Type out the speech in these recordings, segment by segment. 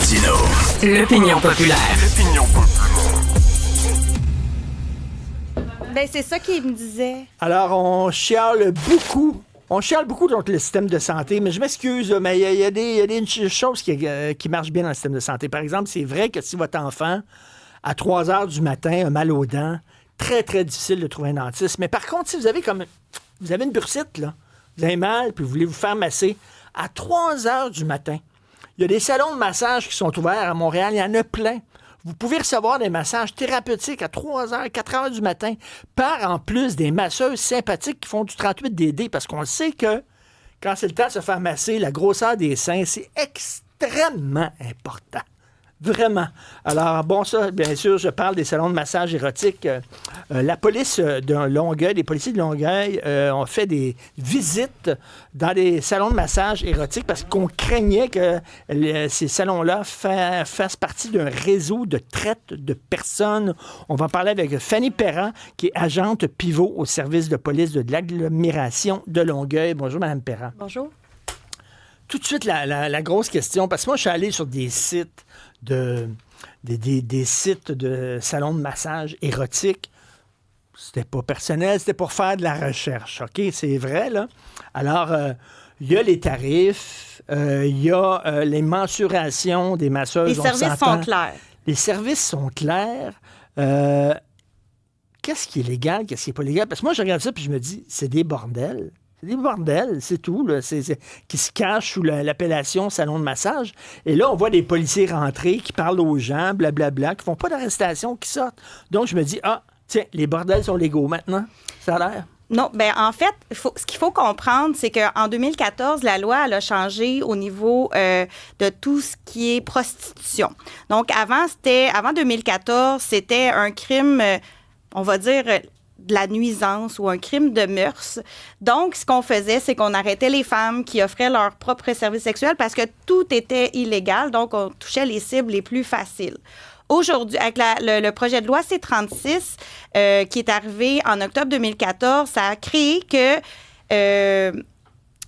Martineau. L'opinion populaire. Ben, c'est ça qu'il me disait. Alors, on chiale beaucoup. On chiale beaucoup contre le système de santé, mais je m'excuse, là, mais il y a des choses qui marchent bien dans le système de santé. Par exemple, c'est vrai que si votre enfant, à 3 heures du matin, a mal aux dents, très, très difficile de trouver un dentiste. Mais par contre, si vous avez une bursite, là, vous avez mal, puis vous voulez vous faire masser, à 3 heures du matin, il y a des salons de massage qui sont ouverts à Montréal, il y en a plein. Vous pouvez recevoir des massages thérapeutiques à 3 heures, 4 heures du matin, par en plus des masseuses sympathiques qui font du 38DD, parce qu'on sait que quand c'est le temps de se faire masser, la grosseur des seins, c'est extrêmement important. Vraiment. Alors, bon, ça, bien sûr, je parle des salons de massage érotique. La police de Longueuil, les policiers de Longueuil ont fait des visites dans des salons de massage érotique parce qu'on craignait que ces salons-là fassent partie d'un réseau de traite de personnes. On va en parler avec Fanny Perrin, qui est agente pivot au service de police de l'agglomération de Longueuil. Bonjour, Mme Perrin. Bonjour. Tout de suite, la grosse question, parce que moi, je suis allé sur des sites des sites de salons de massage érotiques. C'était pas personnel, c'était pour faire de la recherche. OK? C'est vrai, là. Alors, il y a les tarifs, il y a les mensurations des masseuses. Les services sont clairs. Les services sont clairs. Qu'est-ce qui est légal, qu'est-ce qui n'est pas légal? Parce que moi, je regarde ça et je me dis, c'est des bordels. C'est des bordels, c'est tout, là. Qui se cachent sous l'appellation salon de massage. Et là, on voit des policiers rentrer qui parlent aux gens, blablabla, qui font pas d'arrestation, qui sortent. Donc, je me dis, tiens, les bordels sont légaux maintenant. Ça a l'air. Non, ben en fait, ce qu'il faut comprendre, c'est qu'en 2014, la loi elle a changé au niveau de tout ce qui est prostitution. Donc, avant 2014, c'était un crime, on va dire, de la nuisance ou un crime de mœurs. Donc, ce qu'on faisait, c'est qu'on arrêtait les femmes qui offraient leur propre service sexuel parce que tout était illégal. Donc, on touchait les cibles les plus faciles. Aujourd'hui, avec le projet de loi C-36 qui est arrivé en octobre 2014, ça a créé que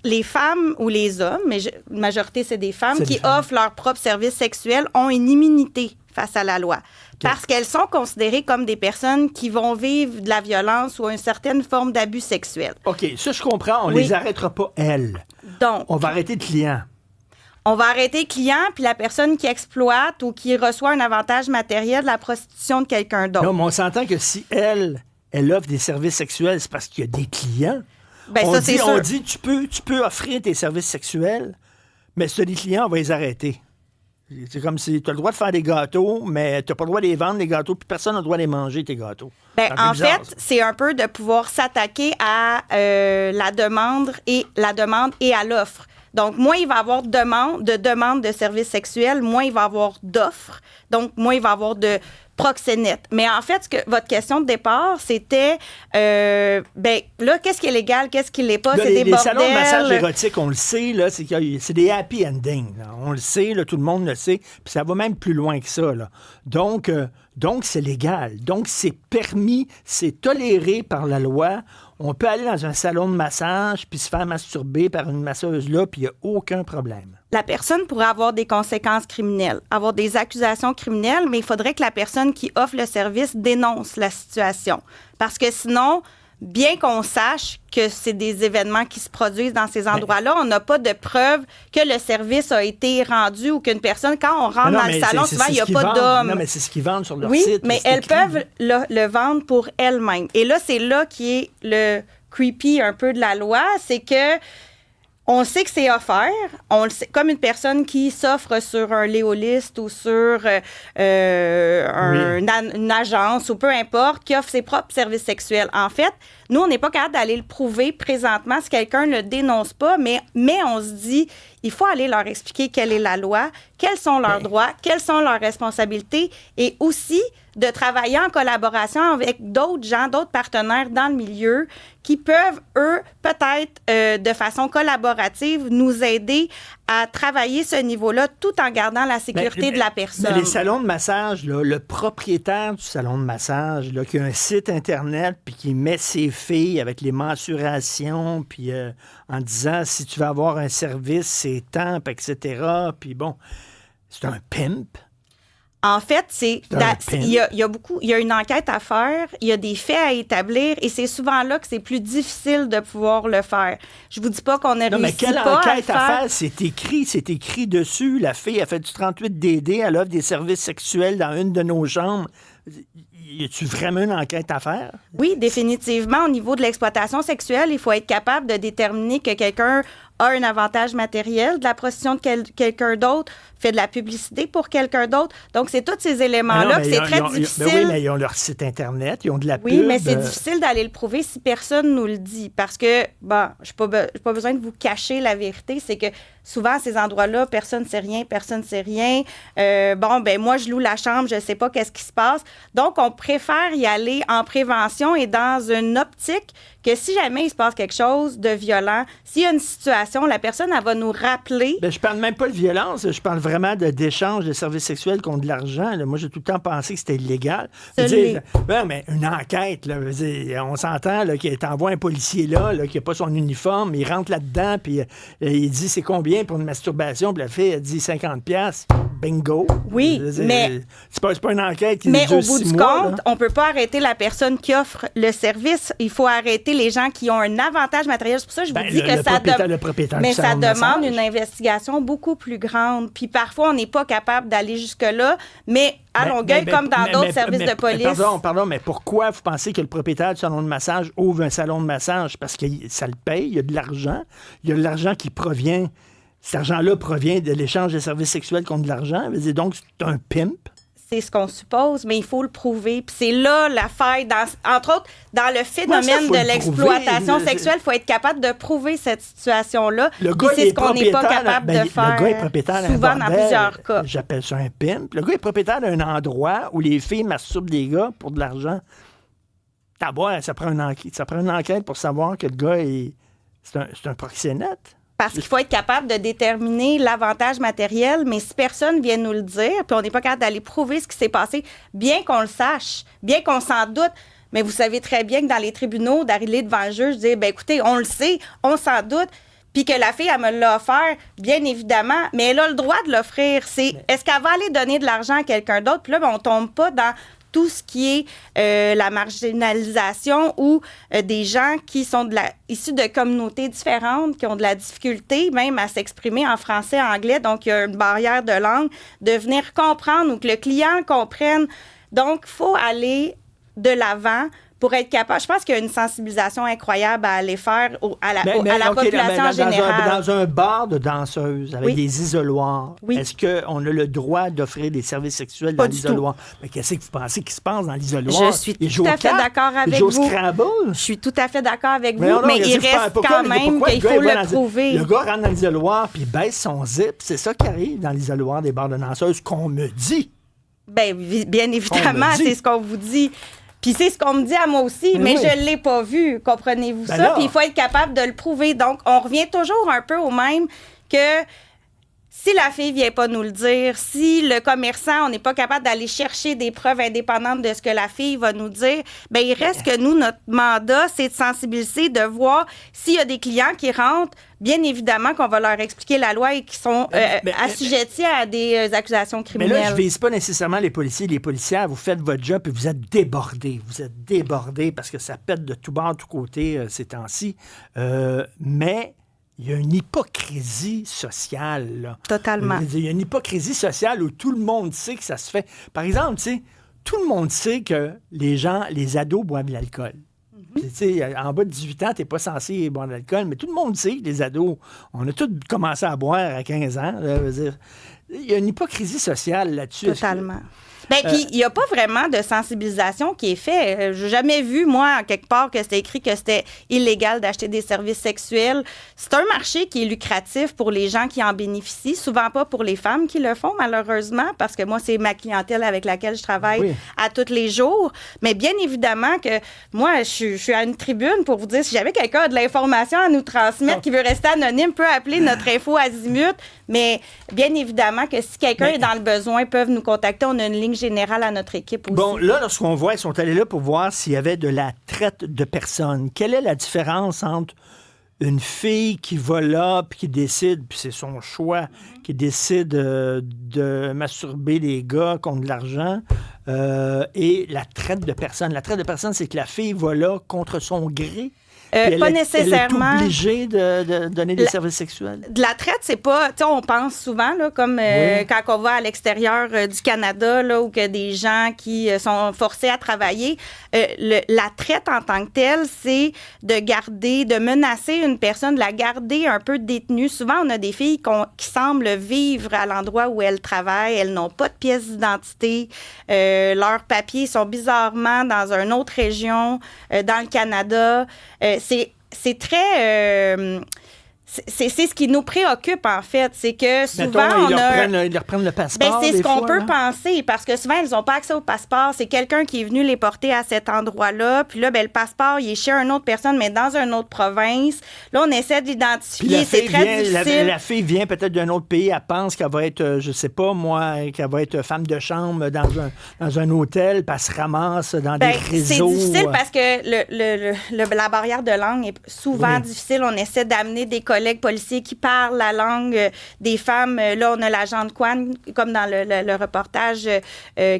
les femmes ou les hommes, mais la majorité, c'est des femmes qui offrent leur propre service sexuel, ont une immunité face à la loi. Okay. Parce qu'elles sont considérées comme des personnes qui vont vivre de la violence ou une certaine forme d'abus sexuel. OK, ça, je comprends. On les arrêtera pas, elles. Donc, on va arrêter le client. On va arrêter le client puis la personne qui exploite ou qui reçoit un avantage matériel de la prostitution de quelqu'un d'autre. Non, mais on s'entend que si elle offre des services sexuels, c'est parce qu'il y a des clients. Ben, ça, c'est sûr. On dit, tu peux offrir tes services sexuels, mais si tu as des clients, on va les arrêter. C'est comme si tu as le droit de faire des gâteaux, mais tu n'as pas le droit de les vendre, les gâteaux, puis personne n'a le droit de les manger, tes gâteaux. Ben, en fait, c'est un peu de pouvoir s'attaquer à la demande et à l'offre. Donc, moins il va y avoir de demande de services sexuels, moins il va y avoir d'offres. Donc, moins il va y avoir de proxénètes. Mais en fait, votre question de départ, c'était, là, qu'est-ce qui est légal, qu'est-ce qui ne l'est pas? Là, c'est des bordels. Les salons de massage érotique, on le sait, là, c'est des happy endings. Là. On le sait, là, tout le monde le sait. Puis ça va même plus loin que ça. Là. Donc, c'est légal. Donc, c'est permis, c'est toléré par la loi. On peut aller dans un salon de massage puis se faire masturber par une masseuse là, puis il n'y a aucun problème. La personne pourrait avoir des conséquences criminelles, avoir des accusations criminelles, mais il faudrait que la personne qui offre le service dénonce la situation. Parce que sinon, bien qu'on sache que c'est des événements qui se produisent dans ces endroits-là, on n'a pas de preuve que le service a été rendu ou qu'une personne, quand on rentre dans le salon, souvent, il n'y a pas d'homme. Non, mais c'est ce qu'ils vendent sur leur site. Oui, mais elles peuvent le vendre pour elles-mêmes. Et là, c'est là qui est le creepy un peu de la loi, c'est que on sait que c'est offert. On le sait, comme une personne qui s'offre sur un Léoliste ou sur une agence ou peu importe, qui offre ses propres services sexuels. En fait, nous, on n'est pas capable d'aller le prouver présentement si quelqu'un ne le dénonce pas, mais on se dit, il faut aller leur expliquer quelle est la loi, quels sont leurs droits, quelles sont leurs responsabilités et aussi de travailler en collaboration avec d'autres gens, d'autres partenaires dans le milieu qui peuvent, eux, peut-être de façon collaborative, nous aider à travailler ce niveau-là tout en gardant la sécurité de la personne. Les salons de massage, là, le propriétaire du salon de massage, là, qui a un site Internet puis qui met ses filles avec les mensurations puis en disant si tu veux avoir un service, c'est tant, etc. Puis bon... C'est un pimp. En fait, il y a une enquête à faire, il y a des faits à établir et c'est souvent là que c'est plus difficile de pouvoir le faire. Je vous dis pas qu'on a réussi pas à le faire. Mais quelle enquête à faire? C'est écrit dessus. La fille a fait du 38 DD, elle offre des services sexuels dans une de nos chambres. Y a-tu vraiment une enquête à faire? Oui, définitivement. Au niveau de l'exploitation sexuelle, il faut être capable de déterminer que quelqu'un a un avantage matériel de la prostitution de quelqu'un d'autre, fait de la publicité pour quelqu'un d'autre. Donc, c'est tous ces éléments-là que c'est très difficile. Oui, mais ils ont leur site Internet, ils ont de la pub. Oui, mais c'est difficile d'aller le prouver si personne nous le dit. Parce que, je n'ai pas besoin de vous cacher la vérité, c'est que souvent, à ces endroits-là, personne ne sait rien, personne ne sait rien. Moi, je loue la chambre, je ne sais pas qu'est-ce qui se passe. Donc, on préfère y aller en prévention et dans une optique que si jamais il se passe quelque chose de violent, s'il y a une situation, la personne, elle va nous rappeler. Je parle même pas de violence, je parle vraiment d'échange de services sexuels contre de l'argent. Là. Moi, j'ai tout le temps pensé que c'était illégal. Mais une enquête, là, on s'entend qu'il t'envoie un policier là qui n'a pas son uniforme, il rentre là-dedans, puis il dit c'est combien pour une masturbation, puis la fille, elle dit 50$. Bingo. Oui, mais c'est pas une enquête qui mais dure au bout 6 du mois, compte, on peut pas arrêter la personne qui offre le service. Il faut arrêter les gens qui ont un avantage matériel. C'est pour ça que je vous dis que ça demande une investigation beaucoup plus grande. Puis parfois, on n'est pas capable d'aller jusque-là, mais à Longueuil, comme dans d'autres services de police. Pardon, mais pourquoi vous pensez que le propriétaire du salon de massage ouvre un salon de massage? Parce que ça le paye, il y a de l'argent. Il y a de l'argent qui provient... Cet argent-là provient de l'échange de services sexuels contre de l'argent. Donc, c'est un pimp. C'est ce qu'on suppose, mais il faut le prouver. Puis c'est là la faille, entre autres, dans le phénomène de l'exploitation sexuelle, il faut être capable de prouver cette situation-là. C'est ce qu'on n'est pas capable de faire. Le gars est propriétaire souvent dans plusieurs cas. J'appelle ça un pimp. Le gars est propriétaire d'un endroit où les filles masturbent des gars pour de l'argent. Ça prend une enquête pour savoir que le gars c'est un proxénète. Parce qu'il faut être capable de déterminer l'avantage matériel, mais si personne vient nous le dire, puis on n'est pas capable d'aller prouver ce qui s'est passé, bien qu'on le sache, bien qu'on s'en doute, mais vous savez très bien que dans les tribunaux, d'arriver devant le juge, dire, écoutez, on le sait, on s'en doute, puis que la fille, elle me l'a offert, bien évidemment, mais elle a le droit de l'offrir. Est-ce qu'elle va aller donner de l'argent à quelqu'un d'autre? Puis là, on tombe pas dans tout ce qui est la marginalisation ou des gens qui sont issus de communautés différentes, qui ont de la difficulté même à s'exprimer en français, en anglais. Donc, il y a une barrière de langue, de venir comprendre ou que le client comprenne. Donc, il faut aller de l'avant pour être capable. Je pense qu'il y a une sensibilisation incroyable à aller faire à la population en général. Dans un bar de danseuses avec des isoloirs, oui. Est-ce qu'on a le droit d'offrir des services sexuels dans l'isoloir? Mais qu'est-ce que vous pensez qui se passe dans l'isoloir? Je suis tout à fait d'accord avec vous. Je suis tout à fait d'accord avec vous, mais il reste quand même qu'il faut le prouver. Le gars rentre dans l'isoloir puis baisse son zip. C'est ça qui arrive dans l'isoloir des bars de danseuses qu'on me dit. Bien évidemment, c'est ce qu'on vous dit. Puis c'est ce qu'on me dit à moi aussi, mais je ne l'ai pas vu, comprenez-vous ça? Puis il faut être capable de le prouver. Donc, on revient toujours un peu au même que si la fille ne vient pas nous le dire, si le commerçant, on n'est pas capable d'aller chercher des preuves indépendantes de ce que la fille va nous dire, il reste que nous, notre mandat, c'est de sensibiliser, de voir s'il y a des clients qui rentrent. Bien évidemment qu'on va leur expliquer la loi et qui sont assujettis à des accusations criminelles. Mais là, je ne vise pas nécessairement les policiers, les policières. Vous faites votre job et vous êtes débordés. Vous êtes débordés parce que ça pète de tout bord, de tous côtés ces temps-ci. Mais il y a une hypocrisie sociale. Là. Totalement. Il y a une hypocrisie sociale où tout le monde sait que ça se fait. Par exemple, tout le monde sait que les ados boivent de l'alcool. En bas de 18 ans, tu n'es pas censé boire de l'alcool, mais tout le monde sait que les ados, on a tous commencé à boire à 15 ans. Là, il y a une hypocrisie sociale là-dessus. Totalement. Puis, il n'y a pas vraiment de sensibilisation qui est faite. Je n'ai jamais vu, moi, quelque part, que c'était écrit que c'était illégal d'acheter des services sexuels. C'est un marché qui est lucratif pour les gens qui en bénéficient, souvent pas pour les femmes qui le font, malheureusement, parce que moi, c'est ma clientèle avec laquelle je travaille à tous les jours. Mais bien évidemment que moi, je suis à une tribune pour vous dire, si jamais quelqu'un a de l'information à nous transmettre, qui veut rester anonyme, peut appeler notre info Azimut. Mais bien évidemment que si quelqu'un est dans le besoin, ils peuvent nous contacter. On a une ligne générale à notre équipe aussi. Bon, là, lorsqu'on voit, ils sont allés là pour voir s'il y avait de la traite de personnes. Quelle est la différence entre une fille qui va là, puis qui décide, puis c'est son choix, qui décide de masturber les gars contre de l'argent, et la traite de personnes. La traite de personnes, c'est que la fille va là contre son gré. Pas nécessairement. Elle est obligée de donner des services sexuels. De la traite, c'est pas... Tu sais, on pense souvent, là, comme quand on va à l'extérieur du Canada, là, où que des gens qui sont forcés à travailler. La traite en tant que telle, c'est de menacer une personne, de la garder un peu détenue. Souvent, on a des filles qui semblent vivre à l'endroit où elles travaillent. Elles n'ont pas de pièce d'identité. Leurs papiers sont bizarrement dans une autre région, dans le Canada. C'est très... c'est ce qui nous préoccupe, en fait. C'est que souvent, ils reprennent le passeport. C'est ce qu'on fois, peut là. penser, parce que souvent, ils n'ont pas accès au passeport. C'est quelqu'un qui est venu les porter à cet endroit-là. Puis là, le passeport, il est chez une autre personne, mais dans une autre province. Là, on essaie de l'identifier. C'est très difficile. La fille vient peut-être d'un autre pays. Elle pense qu'elle va être, je sais pas, moi, qu'elle va être femme de chambre dans un hôtel, puis elle se ramasse dans des réseaux. C'est difficile parce que la barrière de langue est souvent difficile. On essaie d'amener des collègues policiers qui parlent la langue des femmes. Là, on a l'agent de Kwan, comme dans le reportage,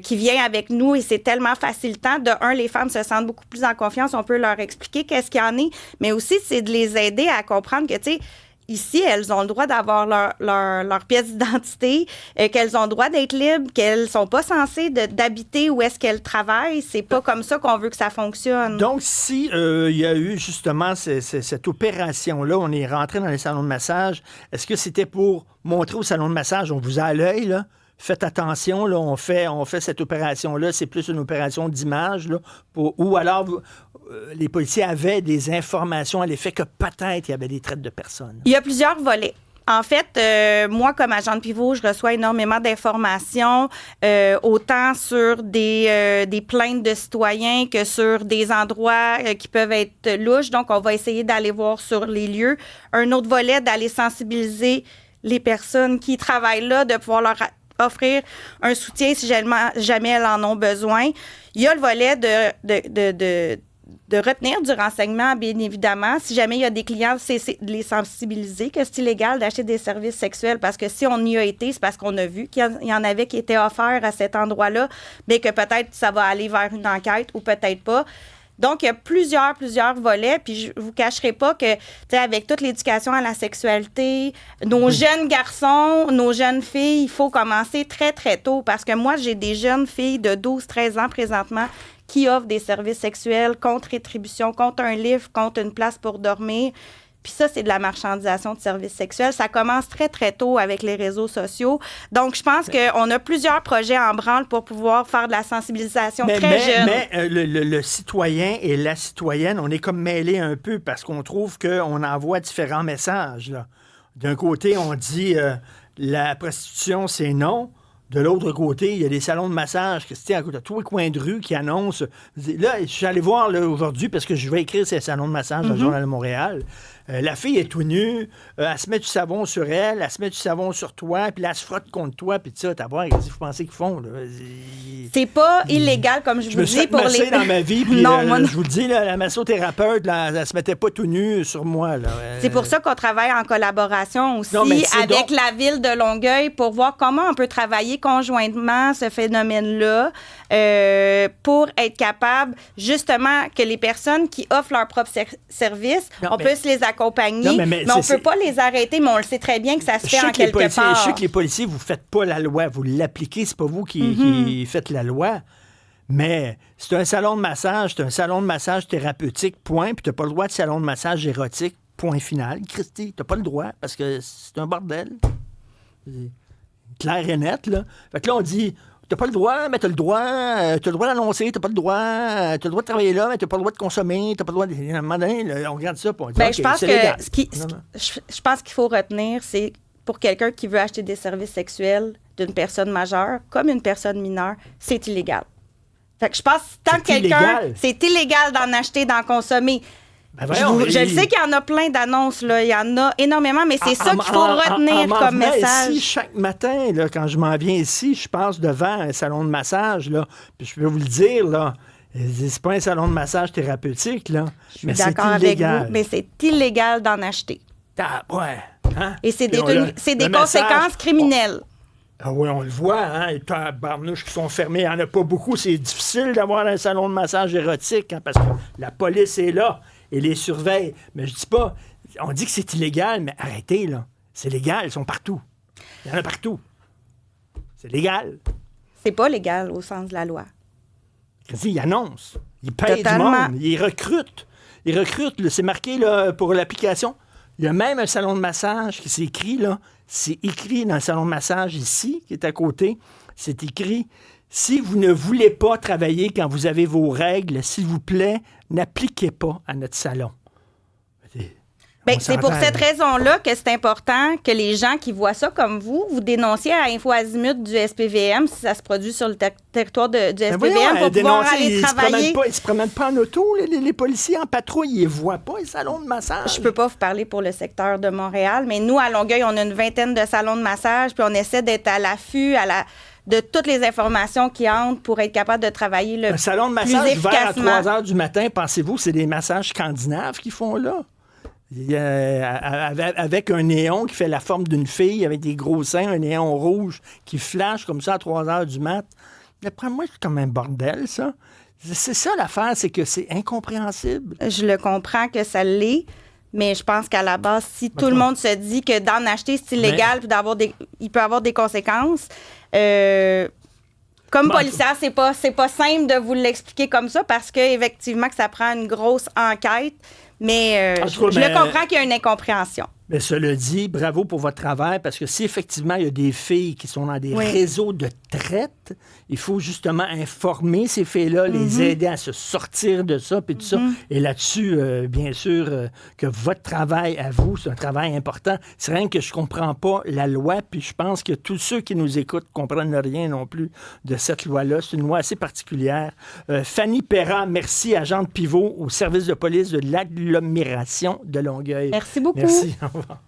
qui vient avec nous et c'est tellement facilitant. De un, les femmes se sentent beaucoup plus en confiance. On peut leur expliquer qu'est-ce qu'il y en est, mais aussi, c'est de les aider à comprendre que, tu sais, ici, elles ont le droit d'avoir leur pièce d'identité, qu'elles ont le droit d'être libres, qu'elles sont pas censées d'habiter où est-ce qu'elles travaillent. C'est pas comme ça qu'on veut que ça fonctionne. Donc, si il y a eu justement cette opération-là, on est rentré dans les salons de massage, est-ce que c'était pour montrer au salon de massage, on vous a à l'œil, là? Faites attention, là, on fait cette opération-là, c'est plus une opération d'image, là, ou alors les policiers avaient des informations à l'effet que peut-être il y avait des traites de personnes. Il y a plusieurs volets. En fait, moi, comme agent de pivot, je reçois énormément d'informations, autant sur des plaintes de citoyens que sur des endroits qui peuvent être louches. Donc, on va essayer d'aller voir sur les lieux. Un autre volet, d'aller sensibiliser les personnes qui travaillent là, de pouvoir leur offrir un soutien si jamais elles en ont besoin. Il y a le volet de retenir du renseignement, bien évidemment. Si jamais il y a des clients, c'est de les sensibiliser que c'est illégal d'acheter des services sexuels parce que si on y a été, c'est parce qu'on a vu qu'il y en avait qui étaient offerts à cet endroit-là, mais que peut-être ça va aller vers une enquête ou peut-être pas. Donc, il y a plusieurs volets, puis je vous cacherai pas que, tu sais, avec toute l'éducation à la sexualité, nos jeunes garçons, nos jeunes filles, il faut commencer très, très tôt, parce que moi, j'ai des jeunes filles de 12-13 ans présentement qui offrent des services sexuels contre rétribution, contre un livre, contre une place pour dormir. Puis ça, c'est de la marchandisation de services sexuels. Ça commence très, très tôt avec les réseaux sociaux. Donc, je pense qu'on a plusieurs projets en branle pour pouvoir faire de la sensibilisation très jeune. Mais le citoyen et la citoyenne, on est comme mêlés un peu parce qu'on trouve qu'on envoie différents messages, là. D'un côté, on dit la prostitution, c'est non. De l'autre côté, il y a des salons de massage, à tous les coins de rue qui annoncent. Là, je suis allé voir là, aujourd'hui parce que je vais écrire ces salons de massage dans le Journal de Montréal. La fille est tout nue, elle se met du savon sur elle se met du savon sur toi, puis là, elle se frotte contre toi, puis ça, t'as voir, qu'est-ce que vous pensez qu'ils font? Là? C'est pas illégal, comme je vous dis. Je me suis massé dans ma vie, puis je vous le dis, là, la massothérapeute, là, elle se mettait pas tout nue sur moi. Là. C'est pour ça qu'on travaille en collaboration aussi avec la ville de Longueuil pour voir comment on peut travailler conjointement ce phénomène-là pour être capable, justement, que les personnes qui offrent leur propre service, on puisse les accompagner, mais on ne peut pas les arrêter, mais on le sait très bien que ça se fait en quelque part. Je sais que les policiers, vous ne faites pas la loi, vous l'appliquez, c'est pas vous qui faites la loi. Mais c'est un salon de massage, c'est un salon de massage thérapeutique, point, puis tu n'as pas le droit de salon de massage érotique, point final. Christy, tu n'as pas le droit, parce que c'est un bordel. Clair et net, là. Fait que là, on dit... T'as pas le droit, mais t'as le droit. T'as le droit d'annoncer, t'as pas le droit. T'as le droit de travailler là, mais t'as pas le droit de consommer. T'as pas le droit À un moment donné, là, on regarde ça, puis on dit, je pense je pense qu'il faut retenir, c'est pour quelqu'un qui veut acheter des services sexuels d'une personne majeure, comme une personne mineure, c'est illégal. Fait que je pense que tant que quelqu'un... C'est illégal d'en acheter, d'en consommer. Ben voyons, je sais qu'il y en a plein d'annonces, là. Il y en a énormément, mais c'est ça qu'il faut retenir comme message. Ici, chaque matin, là, quand je m'en viens ici, je passe devant un salon de massage, là, puis je peux vous le dire, là, C'est pas un salon de massage thérapeutique, là. Je suis d'accord avec vous, mais c'est illégal d'en acheter. Ah, ouais. Hein? Et c'est des Le conséquences massage, criminelles. Ah oui, on le voit, hein? Les tabarnouches qui sont fermés, il n'y en a pas beaucoup. C'est difficile d'avoir un salon de massage érotique, hein, parce que la police est là et les surveille. Mais je dis pas, on dit que c'est illégal, mais arrêtez, là. C'est légal, ils sont partout. Il y en a partout. C'est légal. C'est pas légal au sens de la loi. Ils annoncent. Ils payent Totalement. du monde. Ils recrutent. Ils recrutent. Là, c'est marqué là, pour l'application. Il y a même un salon de massage qui s'est écrit, là. C'est écrit dans le salon de massage ici, qui est à côté. C'est écrit « Si vous ne voulez pas travailler quand vous avez vos règles, s'il vous plaît, n'appliquez pas à notre salon. » Bien, c'est pour cette raison-là que c'est important que les gens qui voient ça comme vous dénonciez à Info Azimut du SPVM si ça se produit sur le territoire du SPVM voyons, pour pouvoir aller ils travailler. Ils se promènent pas en auto, les policiers en patrouille, ils ne voient pas les salons de massage. Je peux pas vous parler pour le secteur de Montréal, mais nous, à Longueuil, on a une vingtaine de salons de massage, puis on essaie d'être à l'affût, de toutes les informations qui entrent pour être capable de travailler le Un salon de plus massage ouvert à efficacement. 3 heures du matin, pensez-vous, c'est des massages scandinaves qu'ils font là? Avec un néon qui fait la forme d'une fille, avec des gros seins, un néon rouge qui flash comme ça à 3 heures du mat. D'après moi, c'est comme un bordel, ça. C'est ça l'affaire, c'est que c'est incompréhensible. Je le comprends que ça l'est, mais je pense qu'à la base, si tout le monde se dit que d'en acheter, c'est illégal, puis il peut avoir des conséquences, comme policière, c'est pas simple de vous l'expliquer comme ça parce qu'effectivement, que ça prend une grosse enquête. Mais je le comprends qu'il y a une incompréhension. Mais cela dit, bravo pour votre travail, parce que si effectivement il y a des filles qui sont dans des réseaux de traite, il faut justement informer ces filles-là, les aider à se sortir de ça, puis tout ça. Et là-dessus, bien sûr, que votre travail à vous, c'est un travail important. C'est rien que je comprends pas la loi, puis je pense que tous ceux qui nous écoutent comprennent rien non plus de cette loi-là. C'est une loi assez particulière. Fanny Perra, merci, agente pivot au service de police de l'agglomération de Longueuil. Merci beaucoup. Merci. Au revoir.